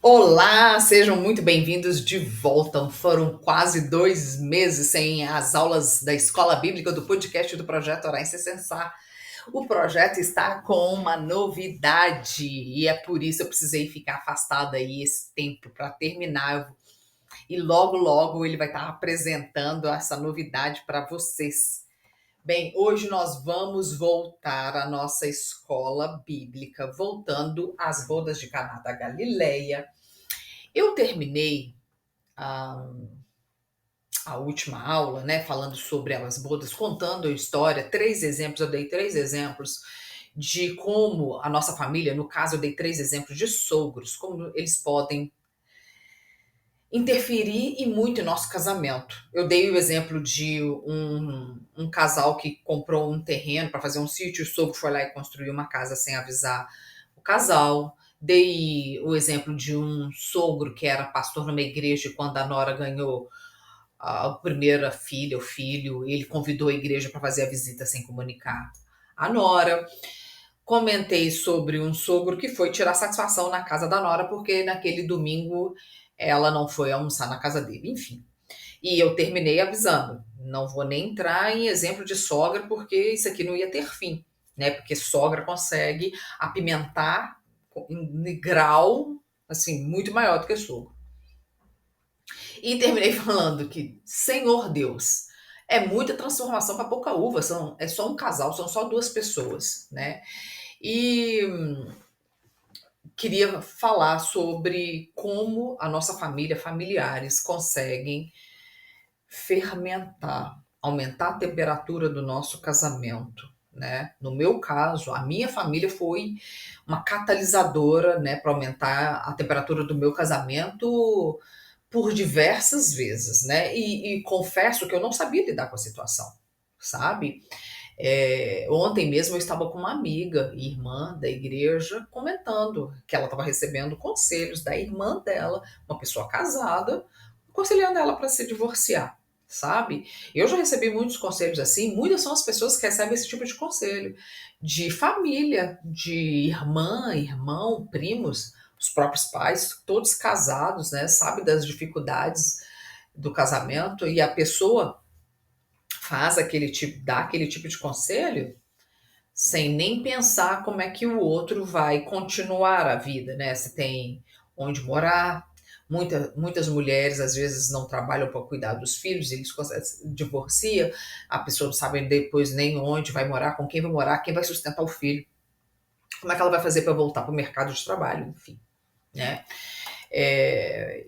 Olá, sejam muito bem-vindos de volta. Foram quase 2 meses sem as aulas da Escola Bíblica do podcast do Projeto Orar sem Cessar. O projeto está com uma novidade e é por isso eu precisei ficar afastada aí esse tempo para terminar. E logo, logo ele vai estar apresentando essa novidade para vocês. Bem, hoje nós vamos voltar à nossa escola bíblica, voltando às bodas de Caná da Galileia. Eu terminei a, a última aula, né, falando sobre as bodas, contando a história, eu dei três exemplos de como a nossa família, no caso eu dei três exemplos de sogros, como eles podem interferir e muito em nosso casamento. Eu dei o exemplo de um casal que comprou um terreno para fazer um sítio, o sogro foi lá e construiu uma casa sem avisar o casal. Dei o exemplo de um sogro que era pastor numa igreja e quando a nora ganhou a primeira filha, o filho, ele convidou a igreja para fazer a visita sem comunicar a nora. Comentei sobre um sogro que foi tirar satisfação na casa da nora porque naquele domingo ela não foi almoçar na casa dele, enfim. E eu terminei avisando, não vou nem entrar em exemplo de sogra porque isso aqui não ia ter fim, né? Porque sogra consegue apimentar em grau assim muito maior do que sogro. E terminei falando que, Senhor Deus, é muita transformação para pouca uva, é só um casal, são só duas pessoas, né? E queria falar sobre como a nossa família, familiares, conseguem fermentar, aumentar a temperatura do nosso casamento. Né? No meu caso, a minha família foi uma catalisadora, né, para aumentar a temperatura do meu casamento por diversas vezes, né? E confesso que eu não sabia lidar com a situação, sabe? Ontem mesmo eu estava com uma amiga, irmã da igreja, comentando que ela estava recebendo conselhos da irmã dela, uma pessoa casada, aconselhando ela para se divorciar, sabe? Eu já recebi muitos conselhos assim, muitas são as pessoas que recebem esse tipo de conselho, de família, de irmã, irmão, primos, os próprios pais, todos casados, né? Sabe das dificuldades do casamento e a pessoa faz aquele tipo, dá aquele tipo de conselho sem nem pensar como é que o outro vai continuar a vida, né? Se tem onde morar. Muitas mulheres às vezes não trabalham para cuidar dos filhos, eles divorciam, a pessoa não sabe depois nem onde vai morar, com quem vai morar, quem vai sustentar o filho, como é que ela vai fazer para voltar para o mercado de trabalho, enfim, né?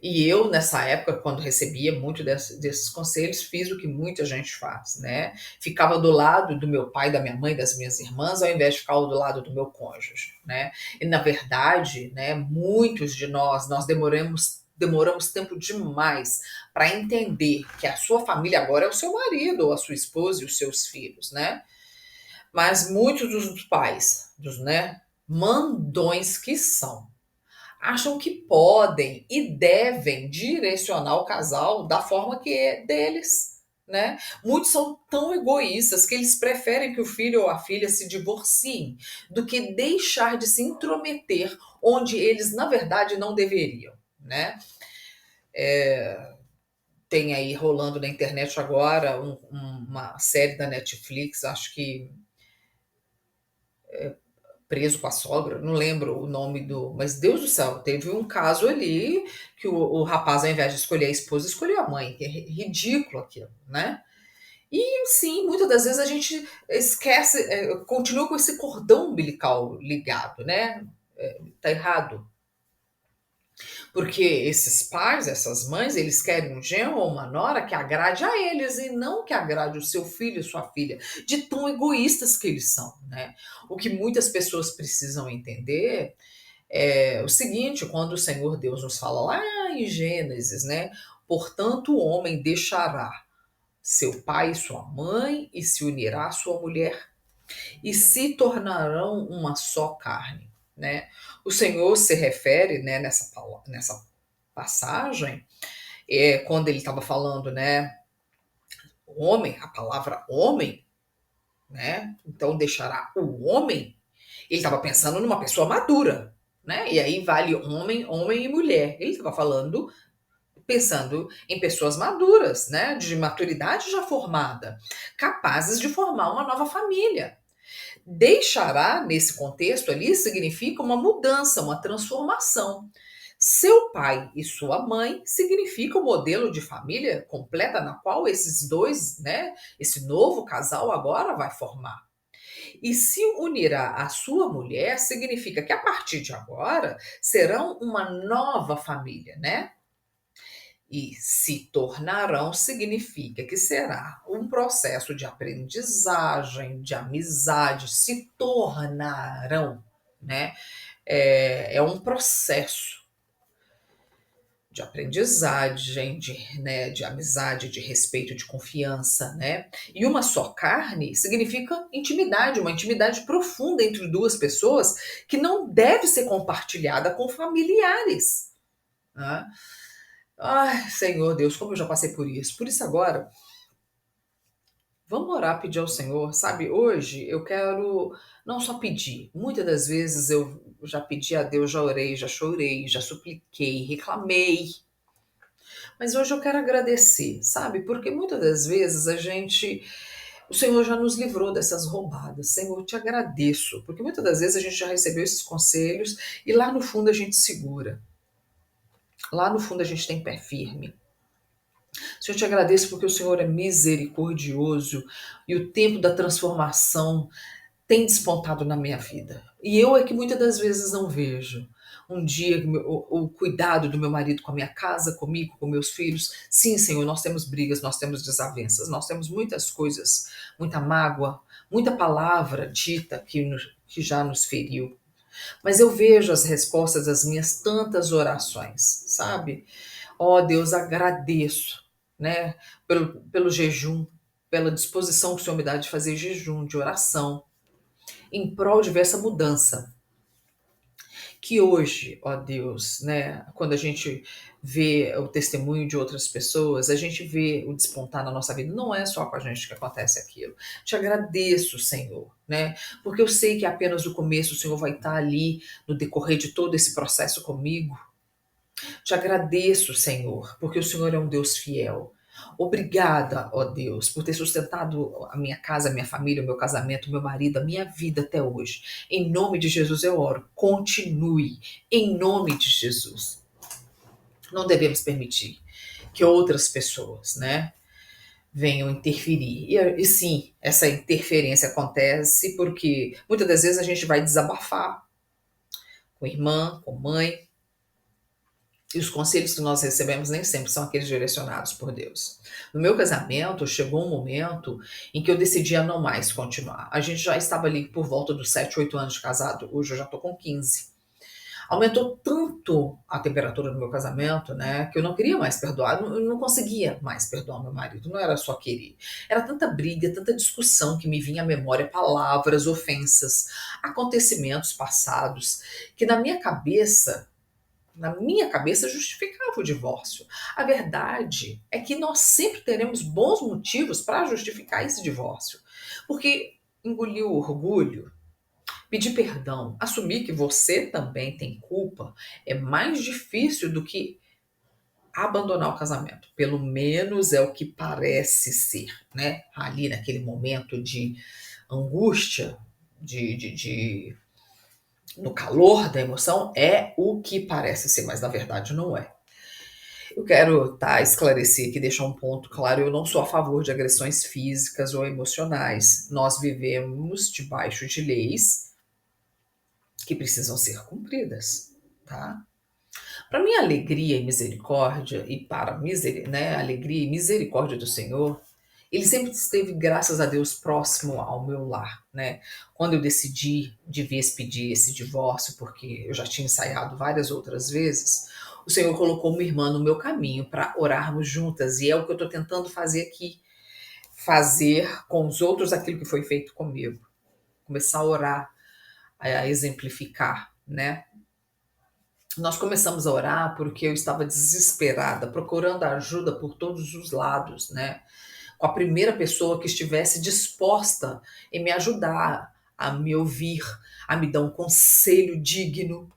E eu, nessa época, quando recebia muito desses conselhos, fiz o que muita gente faz, né? Ficava do lado do meu pai, da minha mãe, das minhas irmãs, ao invés de ficar do lado do meu cônjuge, né? E, na verdade, né, muitos de nós demoramos tempo demais para entender que a sua família agora é o seu marido, ou a sua esposa e os seus filhos, né? Mas muitos dos pais, né, mandões que são, acham que podem e devem direcionar o casal da forma que é deles, né? Muitos são tão egoístas que eles preferem que o filho ou a filha se divorciem do que deixar de se intrometer onde eles, na verdade, não deveriam, né? Tem aí rolando na internet agora uma série da Netflix, acho que preso com a sogra, não lembro o nome do. Mas Deus do céu, teve um caso ali que o rapaz, ao invés de escolher a esposa, escolheu a mãe, que é ridículo aquilo, né? E sim, muitas das vezes a gente esquece, continua com esse cordão umbilical ligado, né? Tá errado. Porque esses pais, essas mães, eles querem um genro ou uma nora que agrade a eles e não que agrade o seu filho e sua filha, de tão egoístas que eles são, né? O que muitas pessoas precisam entender é o seguinte, quando o Senhor Deus nos fala lá em Gênesis, né? Portanto, o homem deixará seu pai e sua mãe e se unirá à sua mulher e se tornarão uma só carne, né? O Senhor se refere, né, nessa passagem, quando ele estava falando, né, homem, a palavra homem, né? Então deixará o homem. Ele estava pensando numa pessoa madura, né? E aí vale homem, homem e mulher. Ele estava falando, pensando em pessoas maduras, né? De maturidade já formada, capazes de formar uma nova família. Deixará, nesse contexto ali, significa uma mudança, uma transformação. Seu pai e sua mãe significa o modelo de família completa na qual esses dois, né, esse novo casal agora vai formar. E se unirá à sua mulher, significa que a partir de agora serão uma nova família, né? E se tornarão significa que será um processo de aprendizagem, de amizade, se tornarão, né? É um processo de aprendizagem, de amizade, de respeito, de confiança, né? E uma só carne significa intimidade, uma intimidade profunda entre duas pessoas que não deve ser compartilhada com familiares, né? Ai, Senhor Deus, como eu já passei por isso. Por isso agora, vamos orar, pedir ao Senhor, sabe? Hoje eu quero não só pedir, muitas das vezes eu já pedi a Deus, já orei, já chorei, já supliquei, reclamei, mas hoje eu quero agradecer, sabe? Porque muitas das vezes o Senhor já nos livrou dessas roubadas. Senhor, eu te agradeço, porque muitas das vezes a gente já recebeu esses conselhos e lá no fundo a gente segura. Lá no fundo a gente tem pé firme. Senhor, eu te agradeço porque o Senhor é misericordioso e o tempo da transformação tem despontado na minha vida. E eu é que muitas das vezes não vejo. Um dia, o cuidado do meu marido com a minha casa, comigo, com meus filhos. Sim, Senhor, nós temos brigas, nós temos desavenças, nós temos muitas coisas, muita mágoa, muita palavra dita que já nos feriu. Mas eu vejo as respostas das minhas tantas orações, sabe? Ó Deus, agradeço, né? Pelo jejum, pela disposição que o Senhor me dá de fazer jejum, de oração em prol de ver essa mudança. Que hoje, ó Deus, né, quando a gente vê o testemunho de outras pessoas, a gente vê o despontar na nossa vida. Não é só com a gente que acontece aquilo. Te agradeço, Senhor, né? Porque eu sei que apenas o começo o Senhor vai estar ali no decorrer de todo esse processo comigo. Te agradeço, Senhor, porque o Senhor é um Deus fiel. Obrigada, ó Deus, por ter sustentado a minha casa, a minha família, o meu casamento, o meu marido, a minha vida até hoje. Em nome de Jesus eu oro. Continue. Em nome de Jesus. Não devemos permitir que outras pessoas, né, venham interferir. E sim, essa interferência acontece porque muitas das vezes a gente vai desabafar com irmã, com mãe, e os conselhos que nós recebemos nem sempre são aqueles direcionados por Deus. No meu casamento, chegou um momento em que eu decidi a não mais continuar. A gente já estava ali por volta dos 7, 8 anos de casado, hoje eu já estou com 15. Aumentou tanto a temperatura do meu casamento, né, que eu não queria mais perdoar, eu não conseguia mais perdoar meu marido, não era só querer. Era tanta briga, tanta discussão que me vinha à memória palavras, ofensas, acontecimentos passados, que na minha cabeça justificava o divórcio. A verdade é que nós sempre teremos bons motivos para justificar esse divórcio. Porque engolir o orgulho, pedir perdão, assumir que você também tem culpa, é mais difícil do que abandonar o casamento. Pelo menos é o que parece ser, né? Ali naquele momento de angústia, de no calor da emoção, é o que parece ser, mas na verdade não é. Eu quero esclarecer aqui, deixar um ponto claro: eu não sou a favor de agressões físicas ou emocionais. Nós vivemos debaixo de leis que precisam ser cumpridas, tá? Para minha alegria e misericórdia, e para né, alegria e misericórdia do Senhor, ele sempre esteve, graças a Deus, próximo ao meu lar, né? Quando eu decidi de vez pedir esse divórcio, porque eu já tinha ensaiado várias outras vezes, o Senhor colocou uma irmã no meu caminho para orarmos juntas, e é o que eu estou tentando fazer aqui, fazer com os outros aquilo que foi feito comigo, começar a orar, a exemplificar, né? Nós começamos a orar porque eu estava desesperada, procurando ajuda por todos os lados, né? Com a primeira pessoa que estivesse disposta em me ajudar, a me ouvir, a me dar um conselho digno.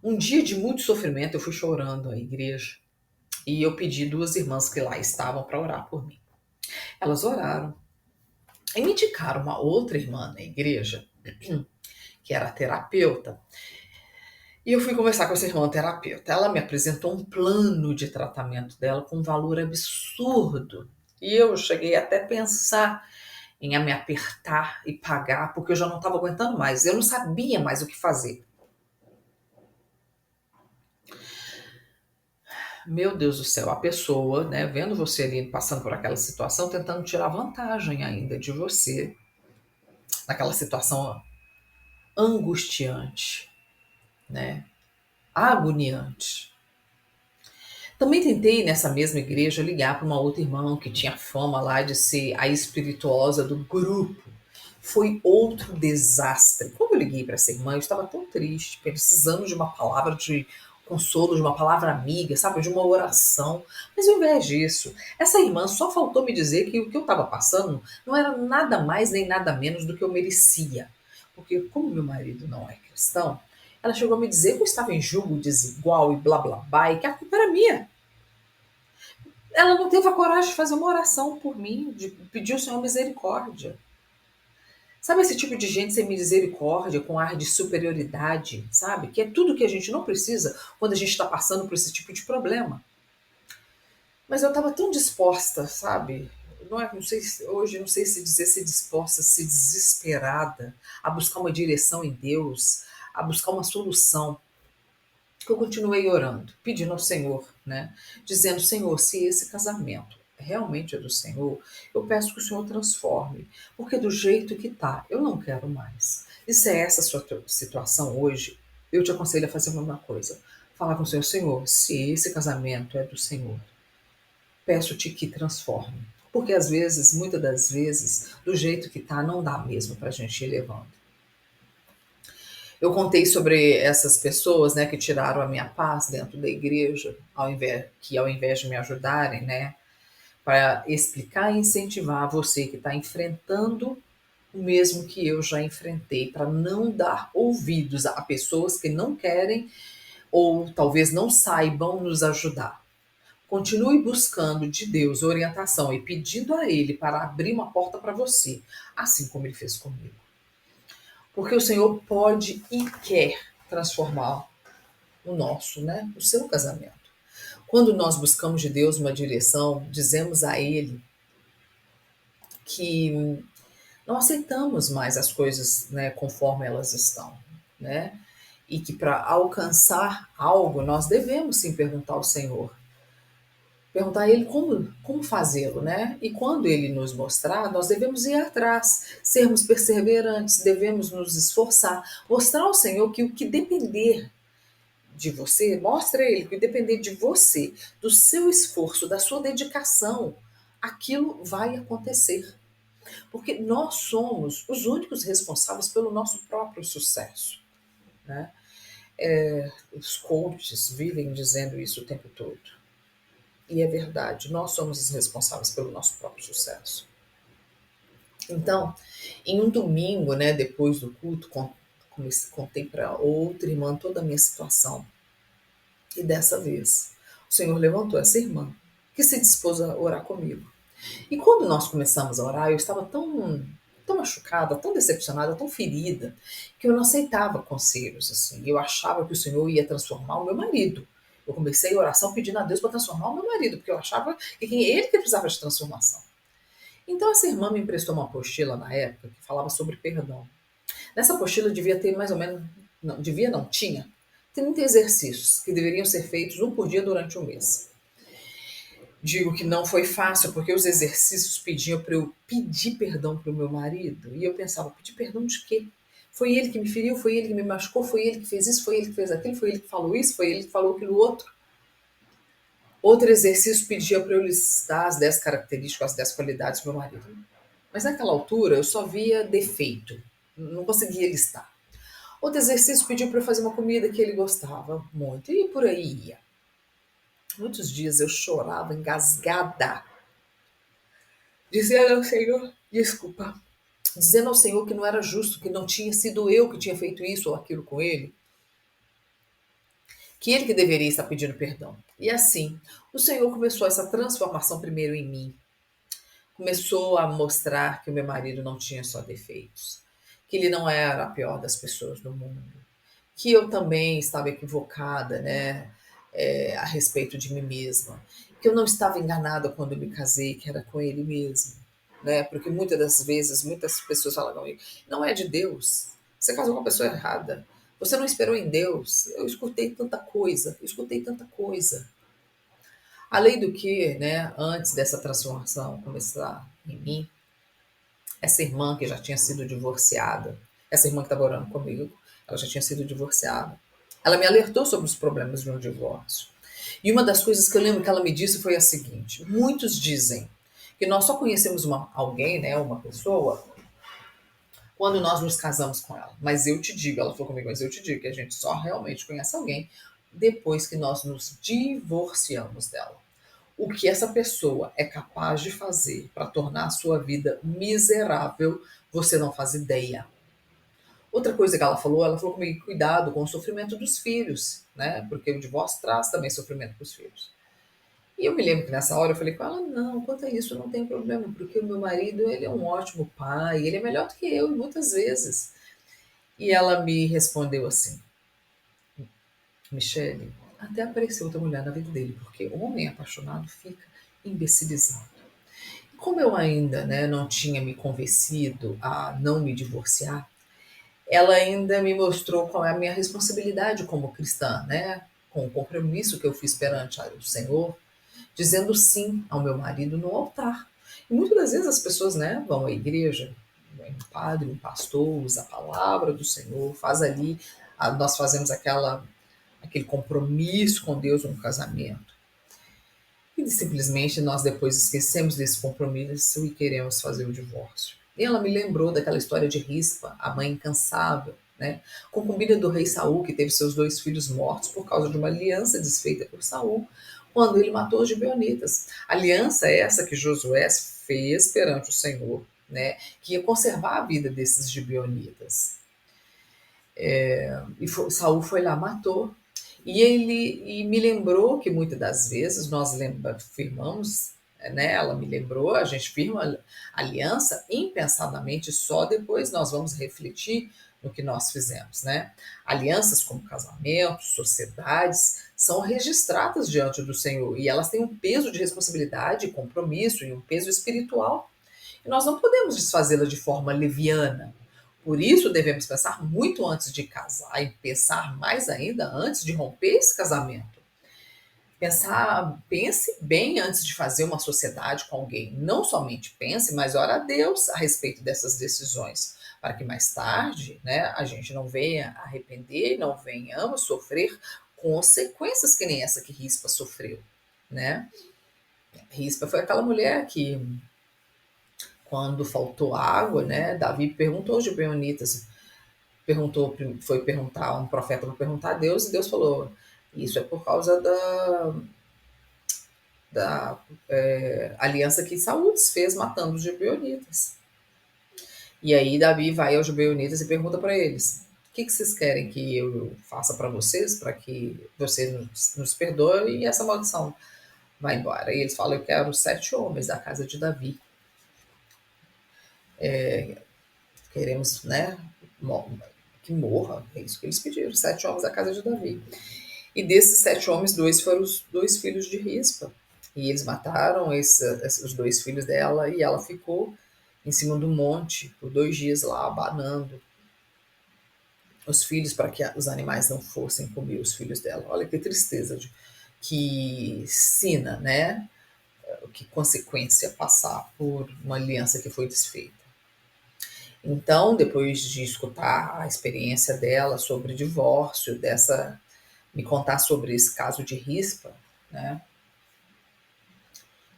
Um dia de muito sofrimento, eu fui chorando à igreja e eu pedi duas irmãs que lá estavam para orar por mim. Elas oraram e me indicaram uma outra irmã na igreja, que era terapeuta, e eu fui conversar com essa irmã terapeuta. Ela me apresentou um plano de tratamento dela com um valor absurdo. E eu cheguei até a pensar em me apertar e pagar, porque eu já não estava aguentando mais. Eu não sabia mais o que fazer. Meu Deus do céu, a pessoa, né, vendo você ali passando por aquela situação, tentando tirar vantagem ainda de você, naquela situação angustiante, né, agoniante. Também tentei nessa mesma igreja ligar para uma outra irmã que tinha fama lá de ser a espirituosa do grupo. Foi outro desastre. Quando eu liguei para essa irmã, eu estava tão triste, precisando de uma palavra de consolo, de uma palavra amiga, sabe, de uma oração. Mas ao invés disso, essa irmã só faltou me dizer que o que eu estava passando não era nada mais nem nada menos do que eu merecia. Porque como meu marido não é cristão, ela chegou a me dizer que eu estava em julgo desigual e blá blá blá, e que a culpa era minha. Ela não teve a coragem de fazer uma oração por mim, de pedir ao Senhor misericórdia. Sabe esse tipo de gente sem misericórdia, com ar de superioridade, sabe? Que é tudo que a gente não precisa quando a gente está passando por esse tipo de problema. Mas eu estava tão disposta, sabe? Não sei hoje não sei se dizer se disposta, se desesperada a buscar uma direção em Deus, a buscar uma solução, que eu continuei orando, pedindo ao Senhor, né? Dizendo, Senhor, se esse casamento realmente é do Senhor, eu peço que o Senhor transforme, porque do jeito que tá, eu não quero mais. E se é essa a sua situação hoje, eu te aconselho a fazer a mesma coisa. Falar com o Senhor, Senhor, se esse casamento é do Senhor, peço-te que transforme. Porque às vezes, muitas das vezes, do jeito que tá, não dá mesmo pra gente ir levando. Eu contei sobre essas pessoas, né, que tiraram a minha paz dentro da igreja, ao invés de me ajudarem, né, para explicar e incentivar você que está enfrentando o mesmo que eu já enfrentei, para não dar ouvidos a pessoas que não querem ou talvez não saibam nos ajudar. Continue buscando de Deus orientação e pedindo a Ele para abrir uma porta para você, assim como Ele fez comigo. Porque o Senhor pode e quer transformar o nosso, né, o seu casamento. Quando nós buscamos de Deus uma direção, dizemos a Ele que não aceitamos mais as coisas, né, conforme elas estão, né? E que para alcançar algo nós devemos sim perguntar ao Senhor, perguntar a Ele como fazê-lo, né? E quando Ele nos mostrar, nós devemos ir atrás, sermos perseverantes, devemos nos esforçar, mostrar ao Senhor que o que depender de você, mostra a Ele que depender de você, do seu esforço, da sua dedicação, aquilo vai acontecer. Porque nós somos os únicos responsáveis pelo nosso próprio sucesso. Né? Os coaches vivem dizendo isso o tempo todo. E é verdade, nós somos os responsáveis pelo nosso próprio sucesso. Então, em um domingo, né, depois do culto, contei para outra irmã toda a minha situação. E dessa vez, o Senhor levantou essa irmã, que se dispôs a orar comigo. E quando nós começamos a orar, eu estava tão machucada, tão decepcionada, tão ferida, que eu não aceitava conselhos, assim. Eu achava que o Senhor ia transformar o meu marido. Eu comecei a oração pedindo a Deus para transformar o meu marido, porque eu achava que ele que precisava de transformação. Então essa irmã me emprestou uma apostila na época que falava sobre perdão. Nessa apostila devia ter mais ou menos, não, devia não, tinha 30 exercícios que deveriam ser feitos um por dia durante um mês. Digo que não foi fácil, porque os exercícios pediam para eu pedir perdão para o meu marido. E eu pensava, pedir perdão de quê? Foi ele que me feriu, foi ele que me machucou, foi ele que fez isso, foi ele que fez aquilo, foi ele que falou isso, foi ele que falou aquilo outro. Outro exercício pedia para eu listar as 10 características, as 10 qualidades do meu marido. Mas naquela altura eu só via defeito, não conseguia listar. Outro exercício pediu para eu fazer uma comida que ele gostava muito, e por aí ia. Muitos dias eu chorava engasgada, dizendo ao Senhor, desculpa, dizendo ao Senhor que não era justo, que não tinha sido eu que tinha feito isso ou aquilo com ele. que ele que deveria estar pedindo perdão. E assim, o Senhor começou essa transformação primeiro em mim. Começou a mostrar que o meu marido não tinha só defeitos, que ele não era a pior das pessoas do mundo, que eu também estava equivocada, né, a respeito de mim mesma, que eu não estava enganada quando eu me casei, que era com ele mesmo, né, porque muitas das vezes, muitas pessoas falam comigo, não é de Deus, você casou com a pessoa errada, você não esperou em Deus, eu escutei tanta coisa, eu escutei tanta coisa. Além do que, né, antes dessa transformação começar em mim, essa irmã que já tinha sido divorciada, essa irmã que estava orando comigo, ela já tinha sido divorciada. Ela me alertou sobre os problemas de um divórcio. E uma das coisas que eu lembro que ela me disse foi a seguinte: muitos dizem que nós só conhecemos alguém, né, uma pessoa, quando nós nos casamos com ela. Mas eu te digo, ela falou comigo, mas eu te digo que a gente só realmente conhece alguém depois que nós nos divorciamos dela. O que essa pessoa é capaz de fazer para tornar a sua vida miserável, você não faz ideia. Outra coisa que ela falou comigo, cuidado com o sofrimento dos filhos, né? Porque o divórcio traz também sofrimento para os filhos. E eu me lembro que nessa hora eu falei com ela, não, quanto a isso não tem problema, porque o meu marido, ele é um ótimo pai, ele é melhor do que eu, muitas vezes. E ela me respondeu assim, Michele, até apareceu outra mulher na vida dele, porque o homem apaixonado fica imbecilizado. Como eu ainda, né, não tinha me convencido a não me divorciar, ela ainda me mostrou qual é a minha responsabilidade como cristã, né, com o compromisso que eu fiz perante o Senhor, dizendo sim ao meu marido no altar. E muitas das vezes as pessoas, né, vão à igreja, vem um padre, um pastor, usa a palavra do Senhor, faz ali, nós fazemos aquele compromisso com Deus no casamento. E simplesmente nós depois esquecemos desse compromisso e queremos fazer o divórcio. E ela me lembrou daquela história de Rispa, a mãe incansável, né? Concubina do rei Saul, que teve seus 2 filhos mortos por causa de uma aliança desfeita por Saul, quando ele matou os gibeonitas. Aliança essa que Josué fez perante o Senhor, né? Que ia conservar a vida desses gibeonitas. Saul foi lá, matou. E me lembrou que muitas das vezes nós firmamos, né? Ela me lembrou, a gente firma aliança impensadamente, só depois nós vamos refletir no que nós fizemos, né? Alianças como casamentos, sociedades, são registradas diante do Senhor e elas têm um peso de responsabilidade, compromisso e um peso espiritual. E nós não podemos desfazê-la de forma leviana. Por isso, devemos pensar muito antes de casar e pensar mais ainda antes de romper esse casamento. Pense bem antes de fazer uma sociedade com alguém. Não somente pense, mas ore a Deus a respeito dessas decisões, para que mais tarde, né, a gente não venha arrepender, não venhamos sofrer consequências que nem essa que Rispa sofreu, né? Rispa foi aquela mulher que, quando faltou água, né, Davi perguntou aos gibeonitas, foi perguntar, um profeta foi perguntar a Deus, e Deus falou, isso é por causa da aliança que Saúl desfez matando os gibeonitas. E aí Davi vai aos gibeonitas e pergunta para eles, o que vocês querem que eu faça para vocês vocês nos perdoem e essa maldição vai embora? E eles falam, eu quero 7 homens da casa de Davi. Queremos, né, que morra, é isso que eles pediram, 7 homens da casa de Davi. E desses 7 homens, 2 foram os 2 filhos de Rispa. E eles mataram os 2 filhos dela e ela ficou em cima do monte por 2 dias lá, abanando os filhos para que os animais não fossem comer os filhos dela. Olha que tristeza, que sina, né? Que consequência passar por uma aliança que foi desfeita. Então, depois de escutar a experiência dela sobre divórcio, me contar sobre esse caso de Rispa, né?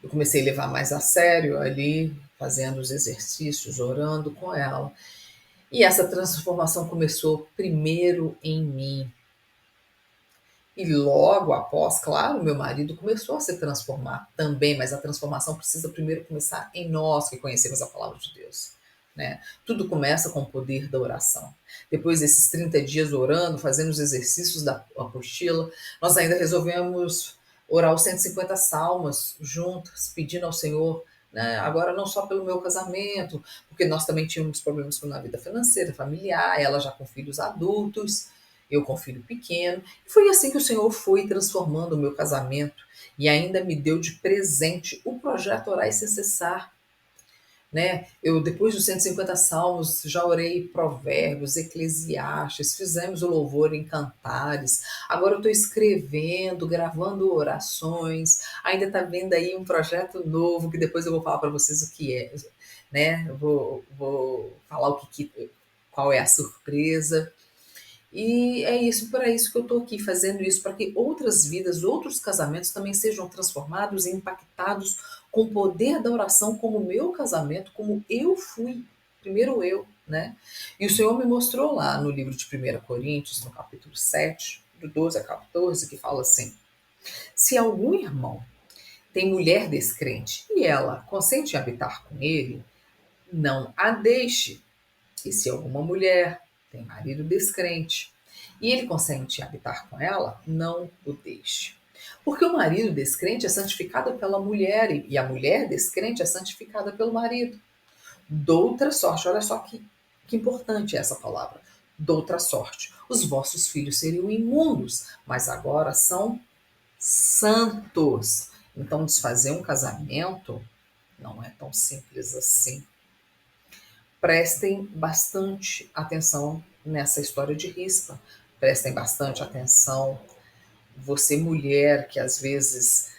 Eu comecei a levar mais a sério ali, fazendo os exercícios, orando com ela. E essa transformação começou primeiro em mim. E logo após, claro, meu marido começou a se transformar também, mas a transformação precisa primeiro começar em nós que conhecemos a palavra de Deus. né? Tudo começa com o poder da oração. Depois desses 30 dias orando, fazendo os exercícios da apostila, nós ainda resolvemos orar os 150 salmos juntas, pedindo ao Senhor, né, agora não só pelo meu casamento, porque nós também tínhamos problemas na vida financeira, familiar, ela já com filhos adultos, eu com filho pequeno. E foi assim que o Senhor foi transformando o meu casamento e ainda me deu de presente o projeto Orar e Sem Cessar, né? Eu, depois dos 150 salmos, já orei provérbios, eclesiastes, fizemos o louvor em cantares. Agora eu estou escrevendo, gravando orações. Ainda está vindo aí um projeto novo que depois eu vou falar para vocês o que é, né? Eu vou falar qual é a surpresa. E é isso, para isso que eu estou aqui fazendo isso, para que outras vidas, outros casamentos também sejam transformados e impactados com o poder da oração, como o meu casamento, como eu fui, primeiro eu, né? E o Senhor me mostrou lá no livro de 1 Coríntios, no capítulo 7, do 12 a 14, que fala assim: se algum irmão tem mulher descrente e ela consente em habitar com ele, não a deixe. E se alguma mulher tem marido descrente e ele consente em habitar com ela, não o deixe. Porque o marido descrente é santificado pela mulher e a mulher descrente é santificada pelo marido. Doutra sorte, olha só que importante é essa palavra. Doutra sorte. Os vossos filhos seriam imundos, mas agora são santos. Então, desfazer um casamento não é tão simples assim. Prestem bastante atenção nessa história de rispa. Prestem bastante atenção. Você, mulher, que às vezes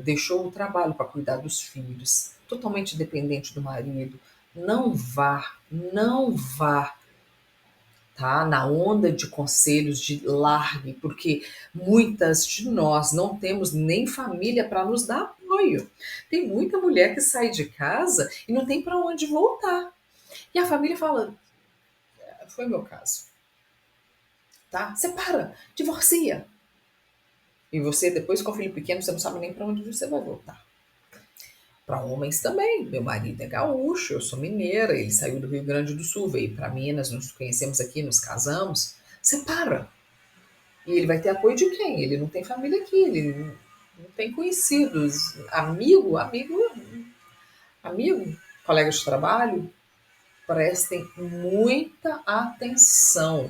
deixou o trabalho para cuidar dos filhos, totalmente dependente do marido, não vá, tá? Na onda de conselhos de largue, porque muitas de nós não temos nem família para nos dar apoio. Tem muita mulher que sai de casa e não tem para onde voltar. E a família fala: foi o meu caso, tá? Separa, divorcia. E você, depois com o filho pequeno, você não sabe nem para onde você vai voltar. Para homens também. Meu marido é gaúcho, eu sou mineira, ele saiu do Rio Grande do Sul, veio para Minas, nos conhecemos aqui, nos casamos. Separa. E ele vai ter apoio de quem? Ele não tem família aqui, ele não tem conhecidos. Amigo, colega de trabalho. Prestem muita atenção.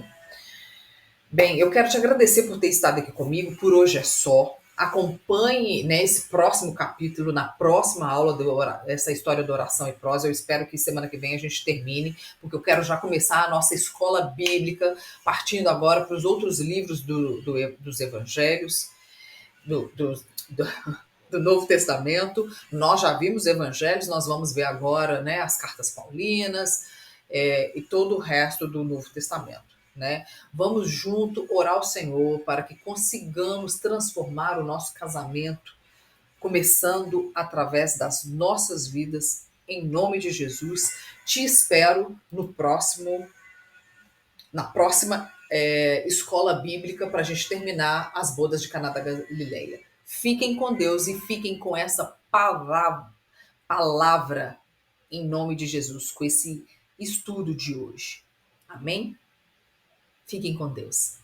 Bem, eu quero te agradecer por ter estado aqui comigo. Por hoje é só. Acompanhe, né, esse próximo capítulo na próxima aula dessa história da oração e prosa. Eu espero que semana que vem a gente termine, porque eu quero já começar a nossa escola bíblica, partindo agora para os outros livros dos evangelhos, do, do, do, do Novo Testamento. Nós já vimos evangelhos, nós vamos ver agora, né, as cartas paulinas, e todo o resto do Novo Testamento. Né? Vamos junto orar ao Senhor para que consigamos transformar o nosso casamento, começando através das nossas vidas, em nome de Jesus. Te espero na próxima escola bíblica para a gente terminar as bodas de Caná da Galileia. Fiquem com Deus e fiquem com essa palavra em nome de Jesus, com esse estudo de hoje. Amém? Fiquem com Deus.